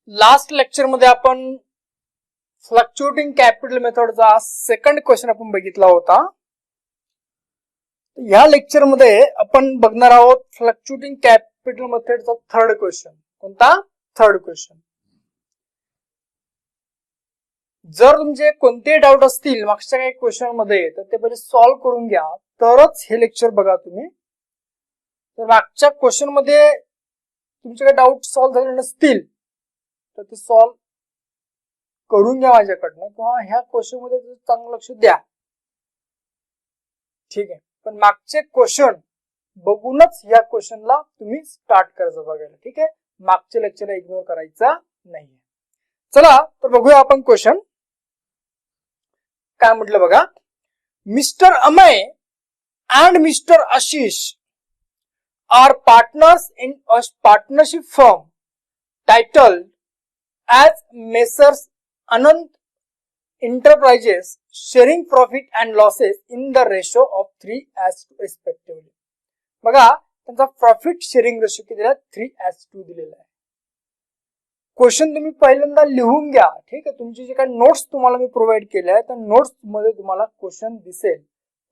Last lecture मध्ये आपण fluctuating capital मेथडचा सेकंड क्वेश्चन आपण बघितला होता. या लेक्चर मध्ये आपण बघणार आहोत फ्लक्च्युएटिंग कॅपिटल मेथडचा थर्ड क्वेश्चन. कोणता? Third question. जर तुमचे कोणते डाऊट असतील मागच्या काही क्वेश्चन मध्ये तर ते पहिले सॉल्व्ह करून घ्या, तरच हे लेक्चर बघा तुम्ही. तर मागच्या क्वेश्चन मध्ये तुमचे काही डाऊट सॉल्व्ह झाले नसतील तर ते सॉल्व्ह करून घ्या माझ्याकडनं, किंवा ह्या क्वेश्चन मध्ये चांगलं लक्ष द्या. ठीक आहे. पण मागचे क्वेश्चन बघूनच या क्वेश्चनला तुम्ही स्टार्ट करायचं बघायला. ठीक आहे. मागच्या लेक्चरला इग्नोर करायचा नाहीये. चला तर बघूया आपण क्वेश्चन काय म्हटलं बघा. Mister Amay and mister Ashish are partners in a partnership firm titled as Messrs Anand Enterprises, sharing profit and losses in the ratio of 3:2 respectively. बघा त्यांचा प्रॉफिट शेअरिंग रेशो किती दिला? 3:2 दिलेला आहे. क्वेश्चन तुम्ही पहिल्यांदा लिहून घ्या. ठीक आहे. तुमची जे काही नोट्स तुम्हाला मी प्रोव्हाइड केल्या आहेत त्या नोट्स मध्ये तुम्हाला क्वेश्चन दिसेल.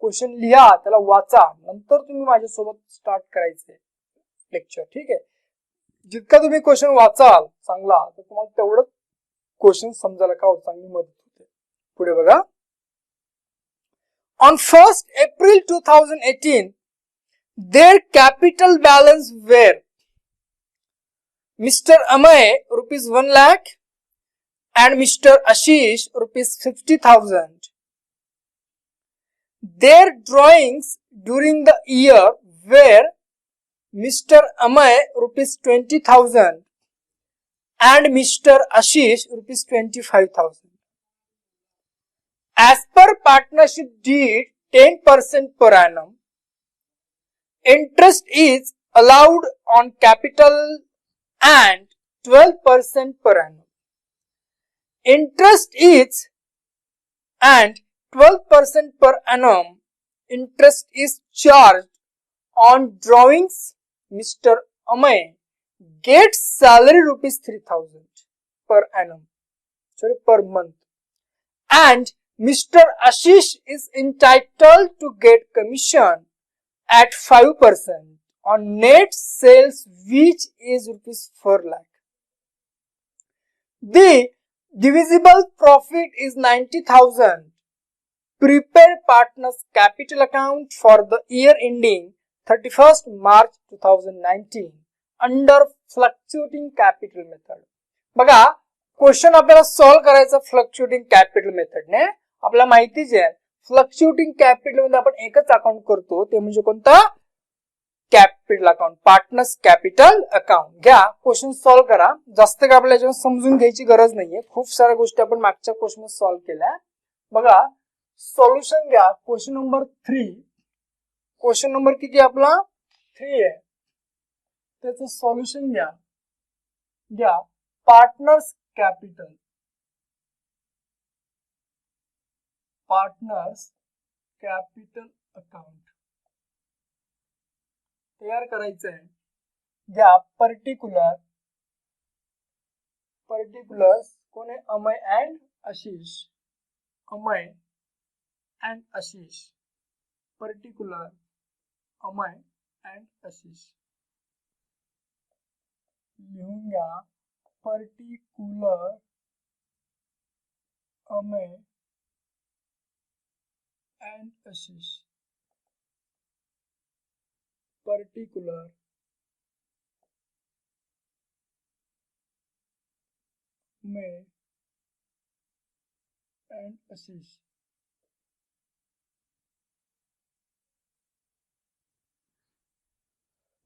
क्वेश्चन लिहा, त्याला वाचा, नंतर तुम्ही माझ्यासोबत स्टार्ट करायचे लेक्चर. ठीक आहे. जितका तुम्ही क्वेश्चन वाचाल चांगला तर तुम्हाला तेवढंच क्वेश्चन समजायला का चांगली मदत होते. पुढे बघा. On 1st April 2018 their capital balance were Mr. Amay ₹1 lakh and Mr. Ashish ₹50,000. Their drawings during the year were Mr. Amay ₹20,000 and Mr. Ashish ₹25,000. As per partnership deed 10% per annum, interest is allowed on capital and 12% per annum. Interest is and 12% per annum interest is charged on drawings. Mr. Amay gets salary ₹3,000 per annum, sorry, per month, and Mr. Ashish is entitled to get commission at 5% on net sales, which is ₹4 lakh. The divisible profit is 90,000. Prepare partners capital account for the year ending 31st March 2019 under fluctuating capital method. बघा question आपल्याला solve करायचा fluctuating capital मेथडने. आपल्याला माहितीच आहे fluctuating capital मध्ये आपण एकच account करतो, ते म्हणजे कोणता? Capital account, partners capital account. घ्या क्वेश्चन सॉल्व्ह करा. जास्त काय आपल्याला याच्यावर समजून घ्यायची गरज नाहीये. खूप साऱ्या गोष्टी आपण मागच्या क्वेश्चन मध्ये सॉल्व्ह केल्या. बघा सॉल्युशन घ्या. Question number 3. क्वेश्चन नंबर किती आपला? 3 आहे. त्याचं सॉल्युशन घ्या. घ्या partners capital, partners capital account तयार करायचं आहे. घ्या पर्टिक्युलर, पर्टिक्युलर्स कोण आहे? Amay and Ashish. Amay and Ashish. Particular Amay and Ashish लिहून घ्या. Particular Amay and Ashish. Particular Amay and Ashish.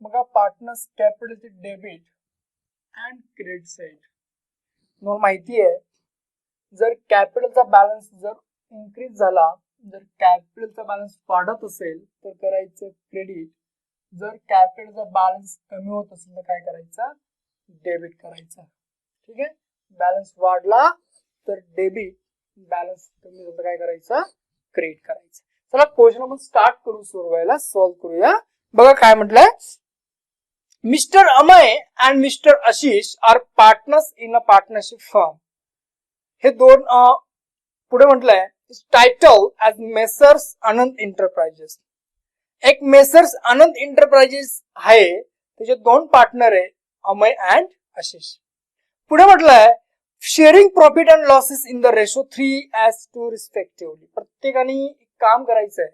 मग पार्टनर्स कॅपिटलचे डेबिट अँड क्रेडिट साइड. तुम्हाला माहिती आहे जर कॅपिटलचा बॅलन्स जर इन्क्रीज झाला, जर कॅपिटलचा बॅलन्स वाढत असेल तर करायचं क्रेडिट. जर कॅपिटलचा बॅलन्स कमी होत असेल तर काय करायचं? डेबिट करायचं. ठीक आहे. बॅलन्स वाढला तर डेबिट, बॅलन्स कमी झाला तर काय करायचं? क्रेडिट करायचं. चला क्वेश्चन आपण स्टार्ट करू, सोडवायला सॉल्व्ह करूया. बघा काय म्हटलंय. Mister Amay and mister Ashish are partners in a partnership firm. हे दोन पुढे म्हटलंय title as messrs Anand enterprises. एक मेसर्स आनंद एंटरप्राइजेस आहे, त्याचे दोन पार्टनर आहे अमय अँड आशिष. पुढे म्हटलंय sharing profit and losses in the ratio 3:2 respectively. प्रत्येकाने काम करायचं आहे.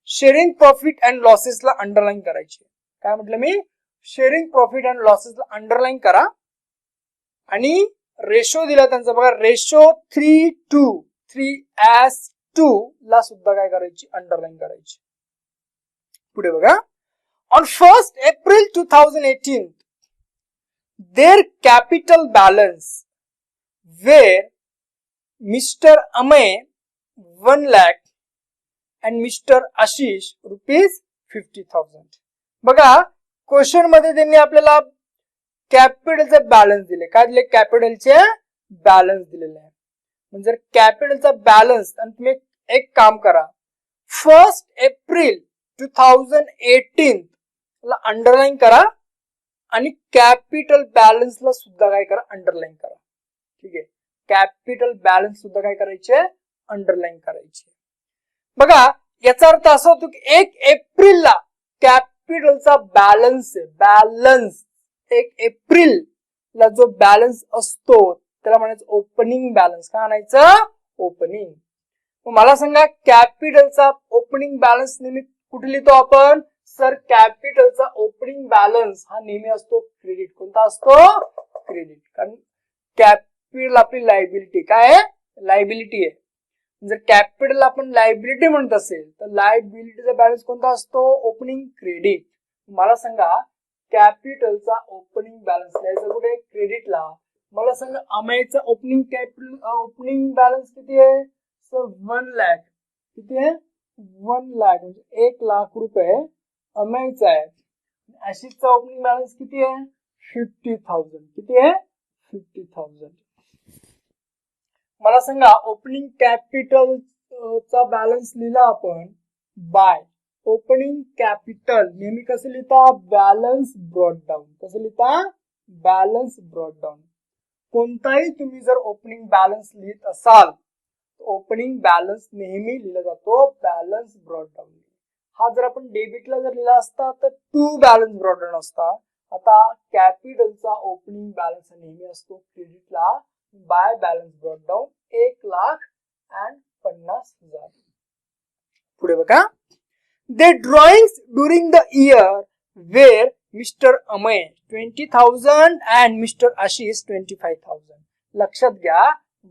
शेअरिंग प्रॉफिट अँड लॉसेसला अंडरलाईन करायची. काय म्हटलं मी? शेअरिंग प्रॉफिट अँड लॉसेसला अंडरलाईन करा आणि रेशो दिला त्यांचा बघा, रेशो 3:2 ला सुद्धा काय करायची? अंडरलाईन करायची. पुढे बघा, on 1st April 2018 their capital balance where Mr. Amay 1 lakh and Mr. Ashish ₹50,000. बघा, क्वेश्चन मध्ये त्यांनी आपल्याला कॅपिटलचे बॅलन्स दिले. काय दिले? कॅपिटलचे बॅलन्स दिलेले आहे. म्हणजे जर कॅपिटलचा बॅलन्स, आणि तुम्ही एक काम करा, 1st April 2018 ला अंडरलाईन करा आणि कॅपिटल बॅलन्सला सुद्धा काय करा? अंडरलाईन करा. ठीक आहे, कॅपिटल बॅलन्स सुद्धा काय करायचे? अंडरलाईन करायचे. बघा, याचा अर्थ असा होतो की 1 एप्रिलला कॅपिटलचा बॅलन्स आहे, बॅलन्स 1 एप्रिल ला जो बॅलन्स असतो त्याला म्हणायचं ओपनिंग बॅलन्स. काय आणायचं? ओपनिंग. मला सांगा, कॅपिटलचा ओपनिंग बॅलन्स नेहमी कुठे लिहितो आपण? सर, कॅपिटलचा ओपनिंग बॅलन्स हा नेहमी असतो क्रेडिट. कोणता असतो? क्रेडिट. कारण कॅपिटल आपली लायबिलिटी काय आहे? लायबिलिटी आहे. जर कॅपिटल आपण लायबिलिटी म्हणत असेल तर लायबिलिटीचा बॅलन्स कोणता असतो? Opening credit. मला सांगा, कॅपिटलचा ओपनिंग बॅलन्स लिहायचा कुठे? क्रेडिटला. मला सांगा, अमयचा ओपनिंग कॅपिटल ओपनिंग बॅलन्स किती आहे? सर 1 लाख. किती आहे? 1 लाख म्हणजे 1 लाख रुपये अमयचा आहे. आशिषचा ओपनिंग बॅलन्स किती आहे? 50,000. किती आहे? 50,000. मला सांगा, ओपनिंग कॅपिटल चा बॅलन्स लिहिला आपण बाय ओपनिंग कॅपिटल. नेहमी कसं लिहिता? Balance brought down. कसं लिहिता? Balance brought down. कोणताही तुम्ही जर ओपनिंग बॅलन्स लिहित असाल, ओपनिंग बॅलन्स नेहमी लिहिला जातो बॅलन्स ब्रॉट डाऊन. हा जर आपण डेबिटला जर लिहिला असता तर टू बॅलन्स ब्रॉट डाऊन असता. आता कॅपिटलचा ओपनिंग बॅलन्स नेहमी असतो क्रेडिटला बाय बॅलन्स ब्रॉट डाऊन 1,50,000. पुढे बघा, The drawings during the year where Mr. Amay 20,000 and Mr. Ashish 25,000. लक्षात घ्या,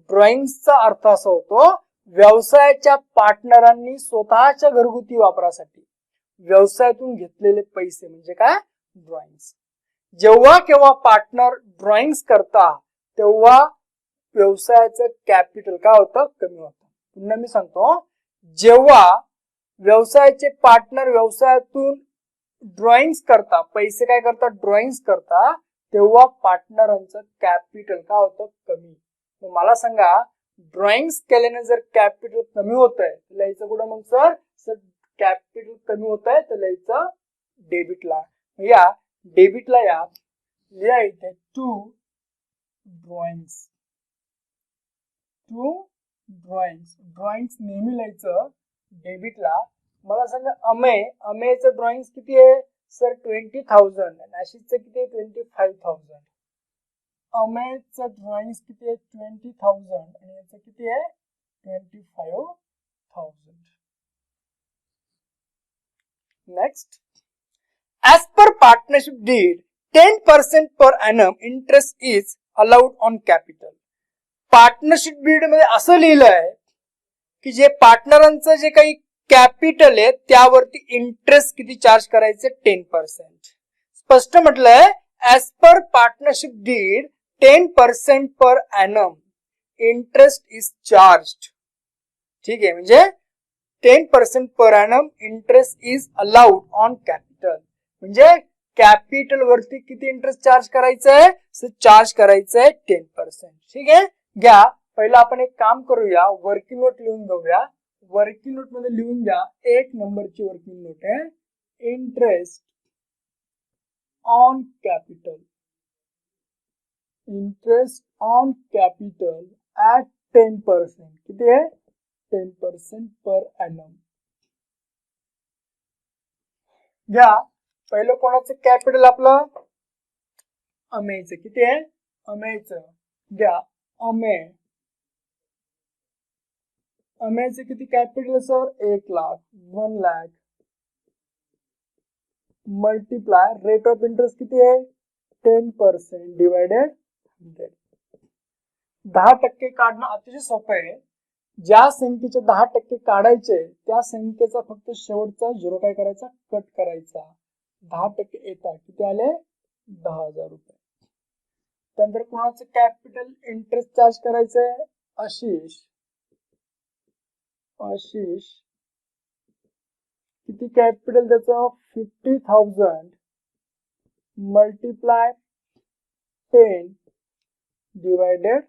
ड्रॉइंगचा अर्थ असा होतो व्यवसायाच्या पार्टनरांनी स्वतःच्या घरगुती वापरासाठी व्यवसायातून घेतलेले पैसे म्हणजे काय? ड्रॉइंग्स. जेव्हा केव्हा पार्टनर ड्रॉइंग्स करता तेव्हा व्यवसायाचं कॅपिटल काय होतं? कमी होतं. पुन्हा मी सांगतो, जेव्हा व्यवसायाचे पार्टनर व्यवसायातून ड्रॉइंग्स करता, पैसे काय करतात? ड्रॉइंग्स करता, तेव्हा पार्टनरांचं कॅपिटल काय होतं? कमी. मला सांगा, ड्रॉइंग्स केल्याने जर कॅपिटल कमी होत आहे तर लिहायचं कुठं मग? सर कॅपिटल कमी होत आहे तर लिहायचं डेबिटला. या डेबिटला या लिहा इथे to drawings. To drawings. Drawings नेहमी लिहायचं डेबिटला. मला सांगा, अमयचं ड्रॉइंग्स किती आहे? सर 20,000 आणि आशिषचं किती आहे? 25,000. अमयचं ड्रॉइंग्स किती आहे? 20,000 आणि याचं किती आहे? 25,000. Next, as per partnership deed 10% per annum interest is allowed on capital. Partnership deed मध्ये असं लिहिलंय की जे पार्टनरांचं जे काही कॅपिटल आहे त्यावरती इंटरेस्ट किती चार्ज करायचे? 10%. स्पष्ट म्हटलंय, as per partnership deed 10% per annum interest is charged. ठीक आहे, म्हणजे 10% per annum interest is allowed on capital. म्हणजे कॅपिटल वरती किती इंटरेस्ट चार्ज करायचंय? चार्ज करायचंय 10%. ठीक आहे, घ्या. पहिला आपण एक काम करूया, वर्किंग नोट लिहून घेऊया. वर्किंग नोट मध्ये लिहून घ्या, 1 नंबरची वर्किंग नोट आहे. Interest on capital, interest on capital at 10%. किती आहे? 10% पर एनम. घ्या पहिलं कोणाचं कॅपिटल, आपलं अमेयचं. किती आहे? अमेयचं. घ्या अमेयचं किती capital sir? 1 lakh. 1 lakh multiply rate of interest किती आहे? 10% डिवायडेड 100. 10% काढणं अतिशय सोपं आहे. ज्या संख्येचे 10% काढायचे त्या संख्येचा फक्त शेवटचा झिरो काय करायचा? कट करायचा. 10% येतात. किती आले? 10,000 रुपये. त्यानंतर कोणाचं कॅपिटल इंटरेस्ट चार्ज करायचंय? आशिष किती कॅपिटल त्याचं? 50,000 मल्टीप्लाय 10 डिवायडेड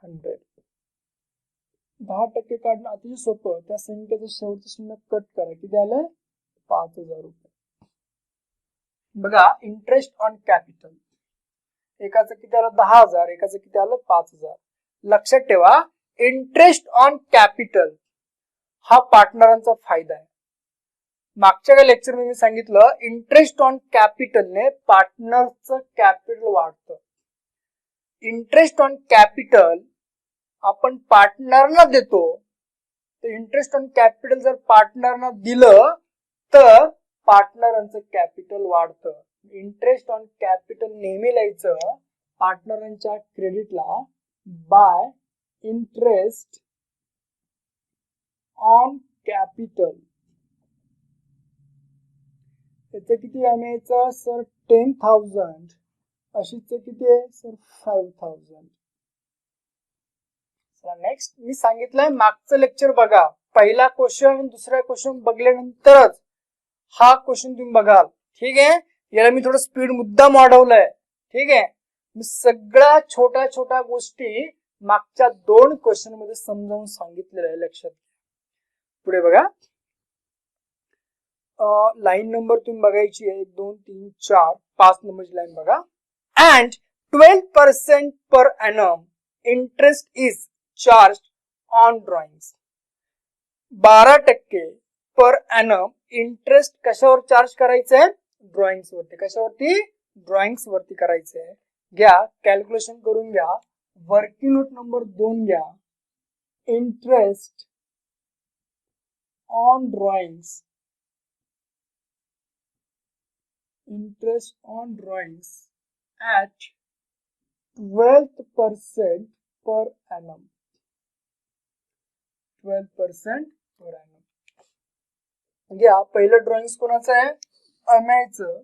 100. 10% काढणं अतिशय सोपं. त्या संख्येचं शेवटचं शून्य कट करा. किती आलं? 5,000 रुपये. बघा इंटरेस्ट ऑन कॅपिटल, एकाचं किती आलं? 10,000, एकाचं किती आलं? 5,000. लक्षात ठेवा इंटरेस्ट ऑन कॅपिटल हा पार्टनरांचा फायदा आहे. मागच्या लेक्चर मध्ये मी सांगितलं इंटरेस्ट ऑन कॅपिटलने पार्टनरचं कॅपिटल वाढतं. इंटरेस्ट ऑन कॅपिटल आपण पार्टनरला देतो, तर इंटरेस्ट ऑन कॅपिटल जर पार्टनरना दिलं तर पार्टनरांचं कॅपिटल वाढतं. इंटरेस्ट ऑन कॅपिटल नेहमी लिहायचं पार्टनरांच्या क्रेडिटला बाय इंटरेस्ट ऑन कॅपिटल. त्याचं किती आहे सर? 10,000. अशीच किती आहे सर? 5,000. नेक्स्ट मी सांगितलंय मागचं लेक्चर बघा. पहिला क्वेश्चन दुसरा क्वेश्चन बघल्यानंतरच हा क्वेश्चन तुम्ही बघाल. ठीक आहे. याला मी थोडं स्पीड मुद्दाम वाढवलंय. ठीक आहे. मी सगळ्या छोट्या छोट्या गोष्टी मागच्या 2 क्वेश्चन मध्ये समजावून सांगितलेलं आहे. लक्षात पुढे बघा. लाईन नंबर तुम्ही बघायची आहे 1 2 3 4 5 नंबरची लाईन बघा. And 12% per annum interest is charge on drawings. 12% per annum interest कशावर चार्ज करायचंय? ड्रॉइंग्स वरती. कशावरती? ड्रॉइंग्स वरती करायचंय. घ्या कॅल्क्युलेशन करून घ्या. वर्किंग नोट नंबर 2 घ्या. Interest on drawings, interest on drawings at 12% per annum. 12% per annum. घ्या पहिलं ड्रॉइंग कोणाचं आहे? अमेयचं.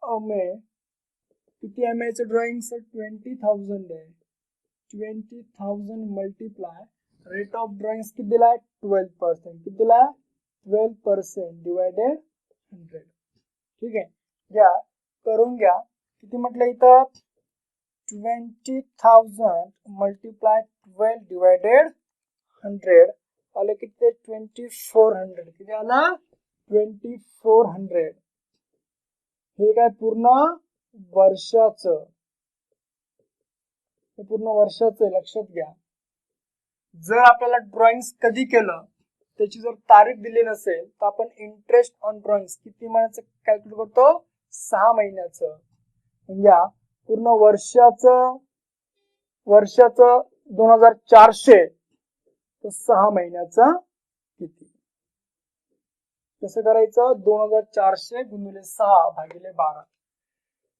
अमेय किती अमेयचं ड्रॉइंग सर? 20,000 आहे. 20,000 मल्टीप्लाय रेट ऑफ ड्रॉइंग किती दिलाय? 12%. किती दिलाय? 12% डिवायडेड 100. ठीक आहे. घ्या करून घ्या. किती म्हटलं इथं? 20,000 मल्टीप्लाय 12 डिवायडेड 100 आलं किती? 2400. किती आला? 2400. हे काय? पूर्ण वर्षाचं. हे पूर्ण वर्षाचं लक्षात घ्या. जर आपल्याला ड्रॉइंग्स कधी केलं त्याची जर तारीख दिली नसेल तर आपण इंटरेस्ट ऑन ड्रॉइंग्स किती महिन्याचं कॅल्क्युलेट करतो? 6 महिन्याचं. म्हणजे पूर्ण वर्षाचं 2400 तर 6 महिन्याचं किती? कसं करायचं? 2400 गुणिले 6 भागिले 12.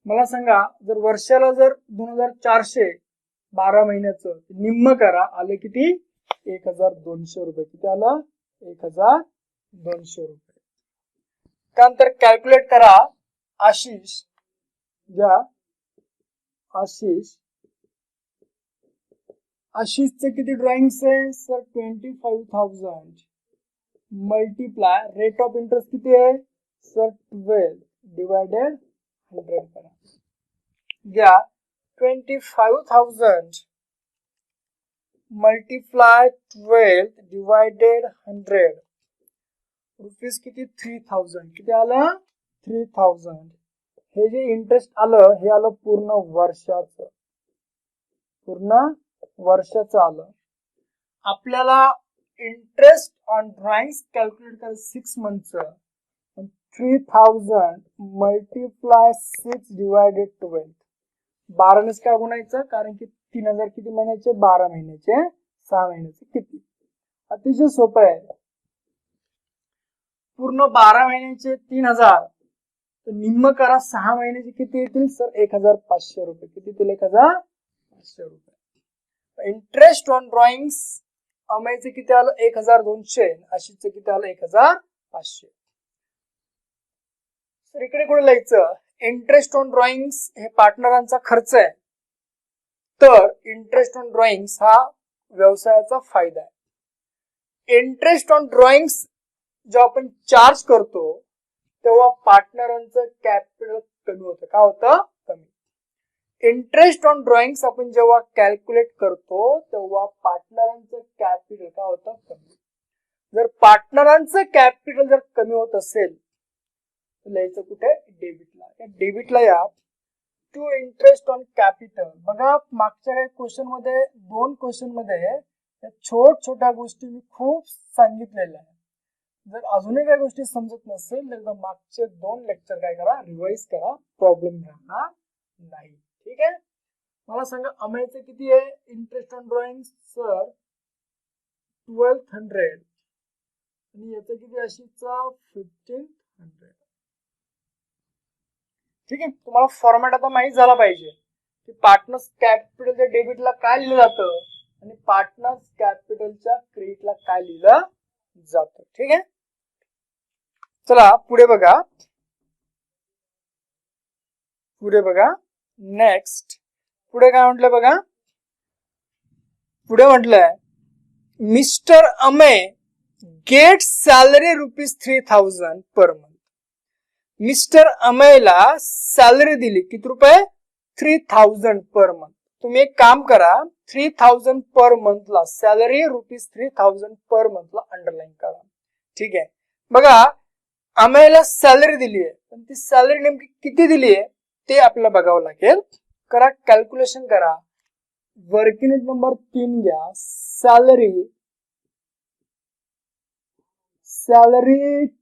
मला सांगा जर वर्षाला जर 2400 12 महिन्याचं निम्म करा. आले किती? 1,200 रुपये. किती आलं? 1,200 रुपये. त्यानंतर कॅल्क्युलेट करा. आशिष घ्या. आशिषचे किती ड्रॉइंग्स आहे sir? 25,000 multiply rate of interest किती आहे सर? 12 डिवायडेड 100 करा. घ्या 25,000 मल्टीप्लाय 12 डिवायडेड 100 रुपीज किती? 3,000. किती आलं? 3000. हे जे इंटरेस्ट आलं हे आलं पूर्ण वर्षाचं आलं. आपल्याला इंटरेस्ट ऑन ड्रॉइंग कॅल्क्युलेट कर 6 मंथचं. 3000 मल्टिप्लाय 6 डिवायडेड 12. 12नेच काय गुणायचं, कारण की 3000 किती महिन्याचे, 12 महिन्याचे, 6 महिन्याचे किती. अतिशय सोपं आहे. पूर्ण 12 महिन्याचे 3000 तर निम्म करा, 6 महिन्याचे किती येतील सर, 1500 रुपये. किती येतील, 1500 रुपये. इंटरेस्ट ऑन ड्रॉइंग्स अमेयचे किती आलं, 1200. अशीच किती आलं, 1500. तर इकडे कुठे लिहायचं, इंटरेस्ट ऑन ड्रॉइंग्स हे पार्टनरांचा खर्च आहे, तर इंटरेस्ट ऑन ड्रॉइंग्स हा व्यवसायाचा फायदा आहे. इंटरेस्ट ऑन ड्रॉइंग्स जेव्हा आपण चार्ज करतो तेव्हा पार्टनरांचं कॅपिटल कमी होतं. काय होतं, कमी. इंटरेस्ट ऑन ड्रॉइंग्स आपण जेव्हा कॅल्क्युलेट करतो तेव्हा पार्टनरांचं कॅपिटल काय होतं, कमी. जर पार्टनरांचं कॅपिटल जर कमी होत असेल तर लिहायचं कुठे, डेबिटला. डेबिटला या टू इंटरेस्ट ऑन कॅपिटल. बघा मागच्या काही क्वेश्चन मध्ये, 2 क्वेश्चन मध्ये छोट्या गोष्टी मी खूप सांगितलेल्या आहे. जर अजूनही काही गोष्टी समजत नसेल तर मागचे 2 लेक्चर काय करा, रिवाइज करा, प्रॉब्लेम राहणार नाही. ठीक आहे. मला सांगा अमेयचं किती आहे इंटरेस्ट ऑन ड्रॉइंग सर, 1200. आणि याचं किती, अशीचा 1500. ठीक आहे. तुम्हाला फॉर्मॅट आता माहित झाला पाहिजे की पार्टनर्स कॅपिटलच्या डेबिटला काय लिहिलं जातं आणि पार्टनर्स कॅपिटलच्या क्रेडिटला काय लिहिलं जातं. ठीक आहे. चला पुढे बघा. नेक्स्ट पुढे काय म्हटलं बघा, पुढे म्हटलंय mister Amay get salary ₹3000 per month. Mister अमेला सॅलरी दिली किती रुपये, 3000 पर मंथ. तुम्ही एक काम करा, 3000 पर मंथला सॅलरी ₹3000 पर मंथला अंडरलाईन करा. ठीक आहे. बघा अमेला सॅलरी दिली आहे, पण ती सॅलरी नेमकी किती दिली आहे ते आपल्याला बघावं लागेल. करा, कॅल्क्युलेशन करा. वर्किंग नोट नंबर 3 घ्या. सॅलरी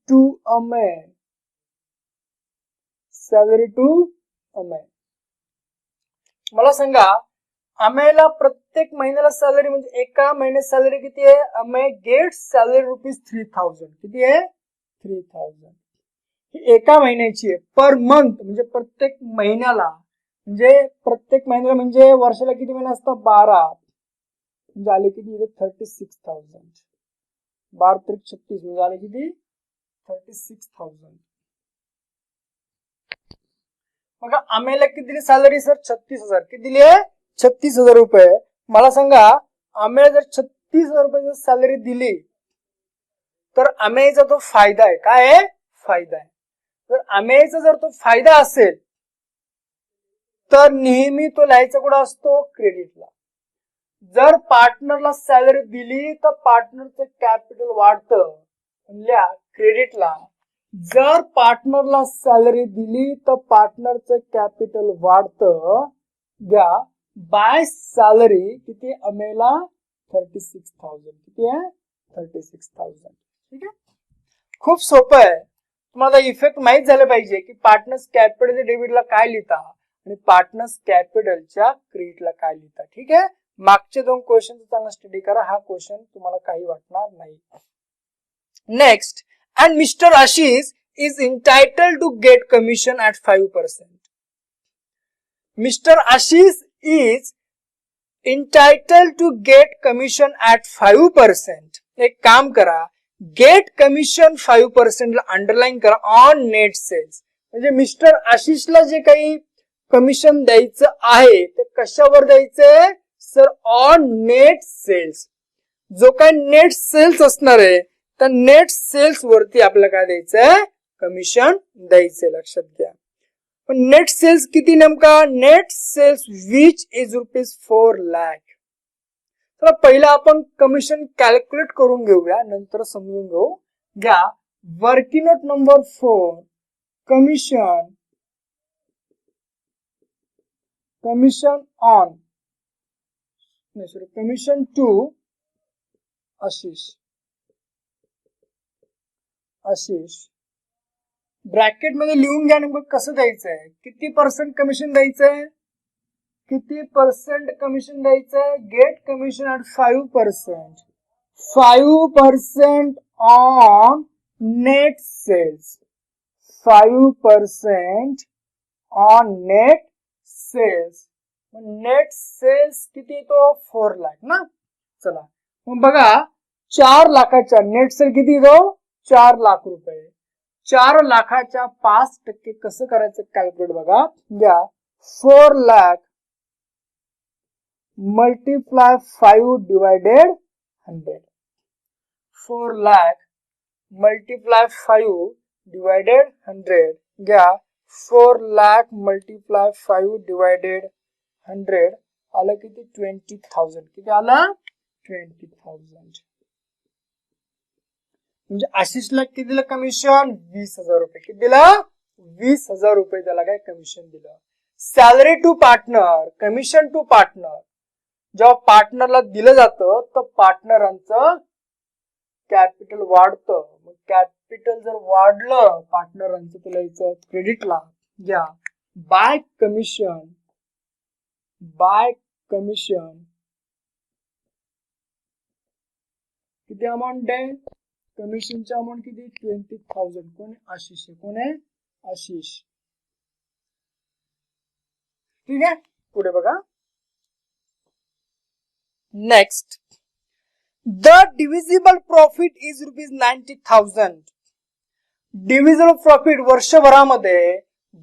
टू अमे. मला सांगा अमेला प्रत्येक महिन्याला सॅलरी, म्हणजे एका महिन्यात सॅलरी किती आहे, अमे गेट सॅलरी ₹3000. किती आहे, 3000. ही एका महिन्याची आहे. पर मंथ म्हणजे प्रत्येक महिन्याला, म्हणजे वर्षाला किती महिने असतात, 12. म्हणजे आले किती, 36,000. 12 × 36 म्हणजे आले किती, 36,000. मग आम्हाला किती दिली सॅलरी सर, 36,000. किती दिली आहे, 36,000 रुपये. मला सांगा आम्हाला जर 36,000 रुपये सॅलरी दिली तर आम्हाला तो फायदा आहे. काय आहे, फायदा आहे. तर आम्हाला जर तो फायदा असेल तर नेहमी तो लिहायचा कुठं असतो, क्रेडिटला. जर पार्टनरला सॅलरी दिली तर पार्टनरचं कॅपिटल वाढतं, लिहा क्रेडिटला. जर पार्टनरला सॅलरी दिली तर पार्टनरचं कॅपिटल वाढतं, घ्या बाय सॅलरी. किती, अमेला 36,000. किती आहे, 36,000. ठीक आहे. खूप सोपं आहे. तुम्हाला इफेक्ट माहित झाले पाहिजे की पार्टनर्स कॅपिटलच्या डेबिटला काय लिहिता आणि पार्टनर्स कॅपिटलच्या क्रेडिटला काय लिहिता. ठीक आहे. मागचे 2 क्वेश्चन चांगला स्टडी करा. हा क्वेश्चन तुम्हाला काही वाटणार नाही. Next, and Mr. Ashish is entitled to get commission at 5%. Mr. Ashish is entitled to get commission at 5%. एक काम करा, गेट कमिशन 5% ला अंडरलाईन करा ऑन नेट सेल्स. म्हणजे मिस्टर आशिषला जे काही कमिशन द्यायचं आहे ते कशावर द्यायचंय सर, ऑन नेट सेल्स. जो काही नेट सेल्स असणार आहे तर नेट सेल्स वरती आपल्याला काय द्यायचंय, कमिशन द्यायचंय. लक्षात घ्या. पण नेट सेल्स किती नेमका, net sales which is ₹4 lakh. तर पहिला आपण कमिशन कॅल्क्युलेट करून घेऊया, नंतर समजून घेऊ. घ्या working note number 4. Commission on commission to Ashish bracket मध्ये लिहून घ्या नेमकं कसं द्यायचंय, किती पर्सेंट कमिशन द्यायचंय, किती पर्सेंट कमिशन द्यायचंय, get commission at 5%, 5% on net sales, 5% on net sales. Net sales किती येतो 4 लाख ना. चला मग बघा 4 लाखाच्या नेट सेल किती येतो 4 लाख रुपये. 4 लाखाच्या 5% कसं करायचं कॅल्क्युलेट बघा घ्या. 4 lakh multiply 5 divided 100. 4 lakh multiply 5 divided 100 घ्या. 4 लाख मल्टिप्लाय 5 डिवायडेड 100 आलं किती 20,000. किती आलं 20,000. म्हणजे आशिषला किती दिलं कमिशन 20,000 रुपये. किती दिलं 20,000 रुपये त्याला काय कमिशन दिलं. Salary to partner, commission to partner जेव्हा पार्टनरला दिलं जातं तर पार्टनरांचं कॅपिटल वाढतं. मग कॅपिटल जर वाढलं पार्टनरांचं तुला यायचं क्रेडिटला घ्या. बाय कमिशन किती अमाऊंट आहे कमिशनची अमाऊंट किती 20,000. कोण आहे आशिष. कोण आहे आशिष. ठीक आहे पुढे बघा. Next the divisible profit is ₹90,000. Divisible profit वर्षभरामध्ये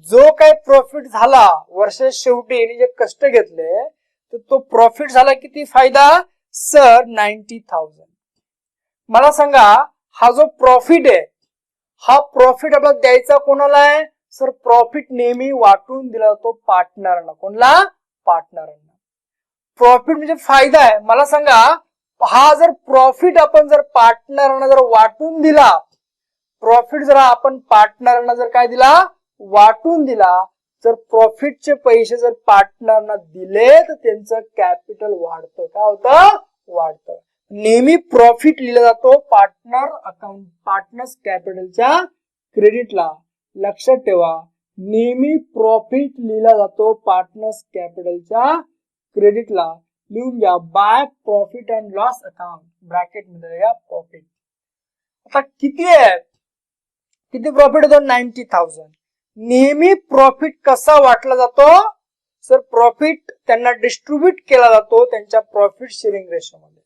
जो काही प्रॉफिट झाला वर्षाच्या शेवटी जे कष्ट घेतले तर तो प्रॉफिट झाला किती फायदा सर 90,000. मला सांगा हा जो प्रॉफिट आहे हा प्रॉफिट आपल्याला द्यायचा कोणाला आहे सर. प्रॉफिट नेहमी वाटून दिला जातो पार्टनरांना. कोणला पार्टनरांना. प्रॉफिट म्हणजे फायदा आहे. मला सांगा हा जर प्रॉफिट आपण जर पार्टनरांना जर वाटून दिला, प्रॉफिट जर आपण पार्टनरांना जर काय दिला वाटून दिला, जर प्रॉफिटचे पैसे जर पार्टनरना दिले तर त्यांचं कॅपिटल वाढतं. काय होतं वाढतं. नेहमी प्रॉफिट लिहिला जातो पार्टनर अकाउंट पार्टनर्स कॅपिटलच्या क्रेडिटला. लक्षात ठेवा नेहमी प्रॉफिट लिहिला जातो पार्टनर्स कॅपिटलच्या क्रेडिटला. लिहून घ्या by profit and loss account bracket मध्ये या प्रॉफिट. आता किती आहे किती प्रॉफिट होतो 90,000. नेहमी प्रॉफिट कसा वाटला जातो सर. प्रॉफिट त्यांना डिस्ट्रीब्यूट केला जातो त्यांच्या प्रॉफिट शेअरिंग रेशो मध्ये.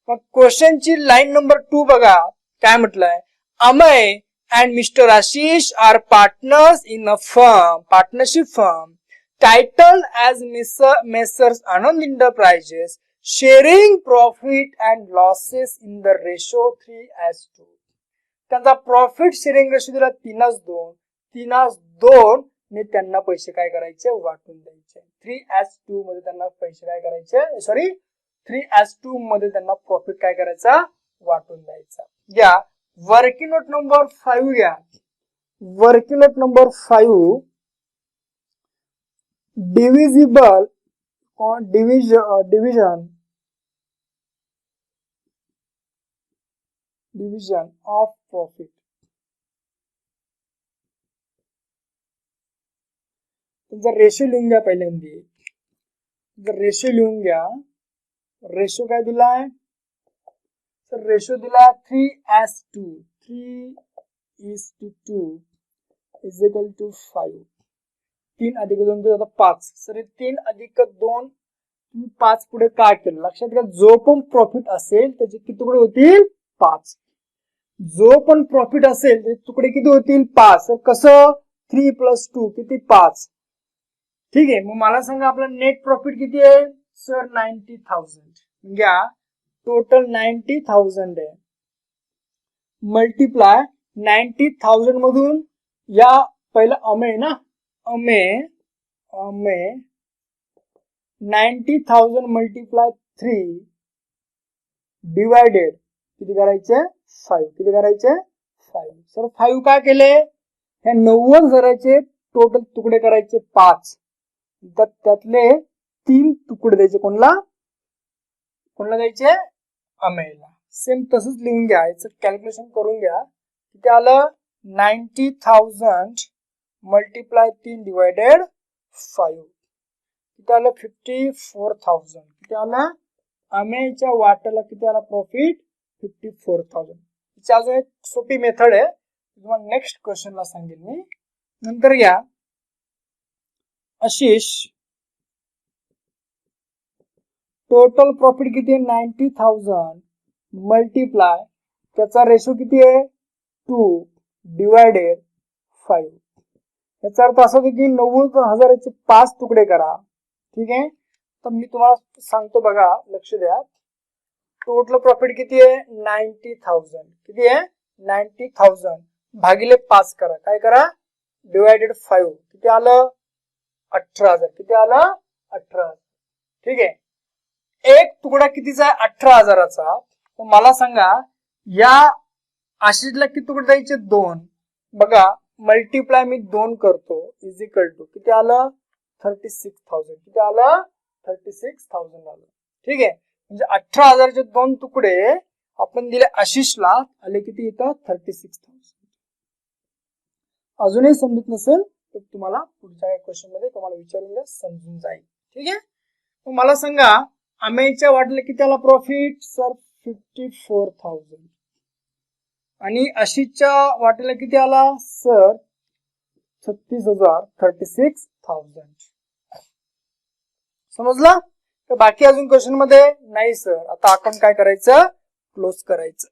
मग क्वेश्चनची लाईन नंबर 2 बघा काय म्हटलंय. Amay and mister Ashish are partners in a firm partnership firm titled as Messrs Anand Enterprises, sharing profit and losses in the ratio 3:2. त्यांचा प्रॉफिट शेअरिंग रेशो दिला 3:2 ने त्यांना पैसे काय करायचे वाटून द्यायचे. 3:2 मध्ये त्यांना पैसे काय करायचे सॉरी 3:2 मध्ये त्यांना प्रॉफिट काय करायचा वाटून द्यायचा. घ्या वर्किंग नोट नंबर 5 घ्या. Working note number 5 divisible or division of profit. तुमचा रेशो लिहून घ्या पहिल्यांदा. रेशो लिहून घ्या. रेशो काय दिलाय तर रेशो दिला 3:2 3:2 इज इक्वल टू 5. 3 अधिक 2 5. सर 3 अधिक 2 तुम्ही 5 पुढे काय केलं लक्षात घ्या. जो पण प्रॉफिट असेल त्याचे किती तुकडे होतील 5. जो पण प्रॉफिट असेल त्याचे तुकडे किती होतील 5. सर कसं 3 + 2 किती 5. ठीक आहे. मग मला सांगा आपला नेट प्रॉफिट किती आहे सर 90,000. घ्या टोटल 90,000 आहे. मल्टिप्लाय 90,000 मधून या पहिला अमेय ना अमेय 90,000 मल्टिप्लाय 3 डिवायडेड किती करायचे 5. किती करायचे 5. सर 5 काय केले ह्या 90,000चे टोटल तुकडे करायचे 5, तर त्यातले 3 तुकडे द्यायचे कोणला द्यायचे, अमेयला. सेम तसंच लिहून घ्या, याचं कॅल्क्युलेशन करून घ्या. किती आलं, 90,000 मल्टिप्लाय 3 डिवायडेड 5, किती आलं 54,000. किती आलं, अमेयच्या वाट्याला किती आला प्रॉफिट, 54,000. हिची अजून एक सोपी मेथड आहे, तुम्हाला नेक्स्ट क्वेश्चनला सांगेल मी. नंतर घ्या, आशिष टोटल प्रॉफिट किती आहे, 90,000 मल्टिप्लाय त्याचा रेशो किती आहे, 2 डिवायडेड 5. याचा अर्थ असा होतो की 90,000चे 5 तुकडे करा. ठीक आहे, तर मी तुम्हाला सांगतो बघा, लक्ष द्या. टोटल प्रॉफिट किती आहे, 90,000. किती आहे, 90,000 भागिले 5 करा. काय करा, डिवायडेड 5. किती आलं, 18,000. किती आलं, 18,000. ठीक आहे, एक तुकडा कितीचा आहे, 18,000चा. तर मला सांगा, या आशिषला किती तुकडे द्यायचे, 2. बघा, मल्टिप्लाय मी 2 करतो, इज इक्वल टू किती आलं, 36,000. किती आलं, 36,000 आलं. ठीक आहे, म्हणजे 18,000चे 2 तुकडे आपण दिले आशिषला, आले किती इथं, 36,000. अजूनही समजत नसेल तर तुम्हाला पुढच्या क्वेश्चन मध्ये तुम्हाला विचारून द्या, समजून जाईल. ठीक आहे, मग मला सांगा, अमेयच्या वाटले किती आला प्रॉफिट, सर 54,000. आणि आशिषच्या वाटेला किती आला, सर 36,000. समजला, तर बाकी अजून क्वेश्चन मध्ये नाही सर. आता अकाउंट काय करायचं, क्लोज करायचं.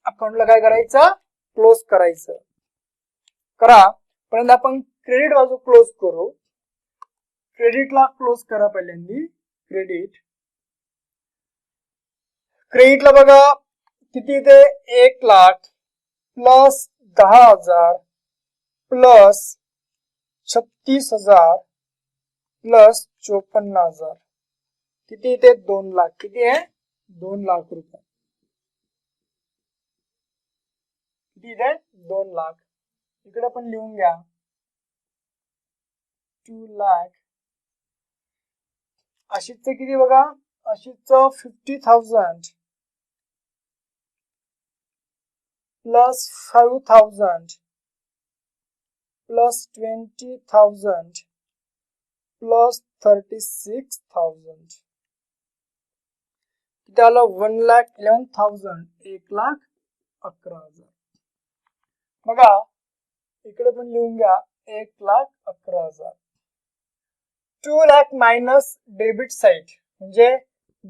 अकाउंटला काय करायचं, क्लोज करायचं. करा, पर्यंत आपण क्रेडिट बाजू क्लोज करू. क्रेडिटला क्लोज करा पहिल्यांदा. क्रेडिटला बघा किती ते, 1,00,000 प्लस 10,000 प्लस 36,000 प्लस 54,000. किती इथे, 2,00,000. किती आहे, 2,00,000 रुपये. किती इथे, 2,00,000. इकडे पण लिहून घ्या, 2,00,000. आशिषचं किती बघा, आशिषचं 50,000 प्लस 5,000 प्लस 20,000 प्लस 36,000. किती आलं, 1,11,000. 1,11,000. बघा, इकडे पण लिहून घ्या, 1,11,000. 2,00,000 मायनस डेबिट साईड, म्हणजे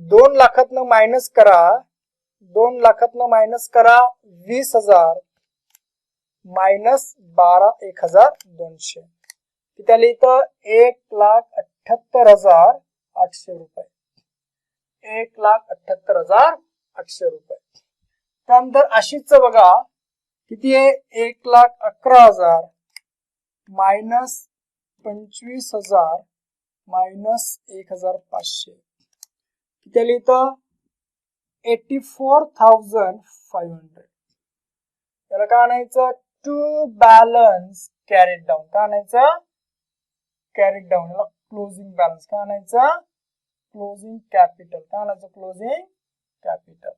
2,00,000 मायनस करा. 2,00,000 मायनस करा 20,000 मायनस 1,200. किती आले इथं, 1,78,800 रुपये. 1,78,800 रुपये. त्यानंतर आशिषचं बघा किती आहे, 1,11,000 मायनस 25,000 मायनस 1,500. किती आले इथं, 84,500. त्याला काय आणायचं, टू बॅलन्स कॅरीड डाऊन. काय आणायचं, कॅरीड डाऊन. याला क्लोजिंग बॅलन्स. काय आणायचं, क्लोजिंग कॅपिटल. काय आणायचं, क्लोजिंग कॅपिटल.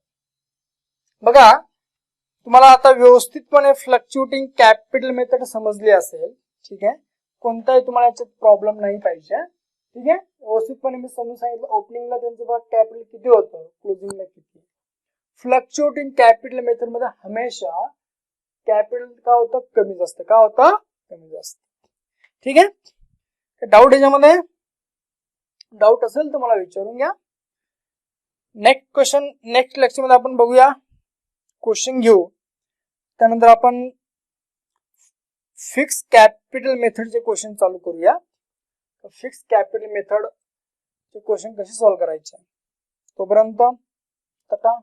बघा, तुम्हाला आता व्यवस्थितपणे फ्लक्च्युएटिंग कॅपिटल मेथड समजली असेल. ठीक आहे, कोणताही तुम्हाला याच्यात प्रॉब्लेम नाही पाहिजे. ठीक आहे, व्यवस्थितपणे मी समजून सांगितलं. ओपनिंगला त्यांचं बघा कॅपिटल किती होतं, क्लोजिंगला किती. फ्लक्च्युएटिंग कॅपिटल मेथड मध्ये हमेशा कॅपिटल काय होतं, कमी जास्त. काय होतं, कमी जास्त. ठीक आहे, डाऊट याच्यामध्ये, डाऊट असेल तर मला विचारून घ्या. नेक्स्ट क्वेश्चन नेक्स्ट लेक्चर मध्ये आपण बघूया, क्वेश्चन घेऊ. त्यानंतर आपण फिक्स कॅपिटल मेथडचे क्वेश्चन चालू करूया. फिक्स कॅपिटल मेथड चे क्वेश्चन कसे सॉल्व्ह करायचे. तोपर्यंत टाटा.